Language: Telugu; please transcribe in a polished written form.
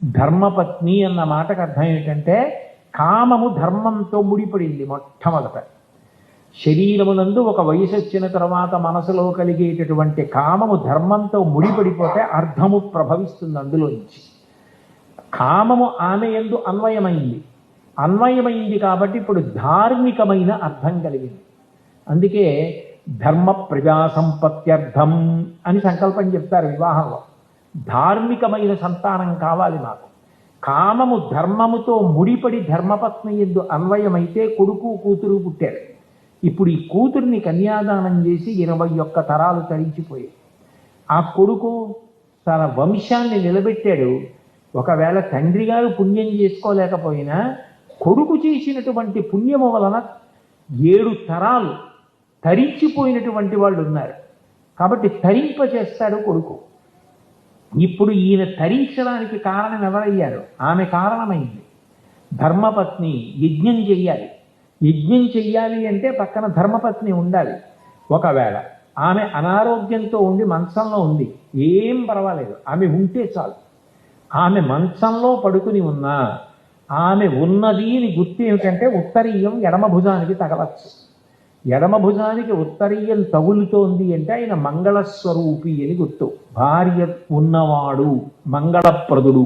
ధర్మపత్ని అన్న మాటకు అర్థం ఏంటంటే కామము ధర్మంతో ముడిపడింది. మొట్టమొదట శరీరమునందు ఒక వయసు వచ్చిన తర్వాత మనసులో కలిగేటటువంటి కామము ధర్మంతో ముడిపడిపోతే అర్థము ప్రభవిస్తుంది అందులోంచి. కామము ఆమె యందు అన్వయమైంది కాబట్టి ఇప్పుడు ధార్మికమైన అర్థం కలిగింది. అందుకే ధర్మ ప్రజా సంపత్త్యర్థం అని సంకల్పం చెప్తారు వివాహంలో. ధార్మికమైన సంతానం కావాలి మాకు. కామము ధర్మముతో ముడిపడి ధర్మపత్ని యందు అన్వయమైతే కొడుకు కూతురు పుట్టారు. ఇప్పుడు ఈ కూతుర్ని కన్యాదానం చేసి 21 తరాలు తరించిపోయాయి. ఆ కొడుకు తన వంశాన్ని నిలబెట్టాడు. ఒకవేళ తండ్రి గారు పుణ్యం చేసుకోలేకపోయినా కొడుకు చేసినటువంటి పుణ్యము వలన 7 తరాలు తరించిపోయినటువంటి వాళ్ళు ఉన్నారు. కాబట్టి తరింపచేస్తాడు కొడుకు. ఇప్పుడు ఈయన తరించడానికి కారణం ఎవరయ్యారు? ఆమె కారణమైంది. ధర్మపత్ని యజ్ఞం చెయ్యాలి. యజ్ఞం చెయ్యాలి అంటే పక్కన ధర్మపత్ని ఉండాలి. ఒకవేళ ఆమె అనారోగ్యంతో ఉండి మంచంలో ఉంది, ఏం పర్వాలేదు, ఆమె ఉంటే చాలు. ఆమె మంచంలో పడుకుని ఉన్నా ఆమె ఉన్నది అని గుర్తు ఏమిటంటే ఉత్తరీయం ఎడమ భుజానికి తగలచ్చు. ఎడమ భుజానికి ఉత్తరీయం తగులుతోంది అంటే ఆయన మంగళస్వరూపి అని గుర్తు. భార్య ఉన్నవాడు మంగళప్రదుడు.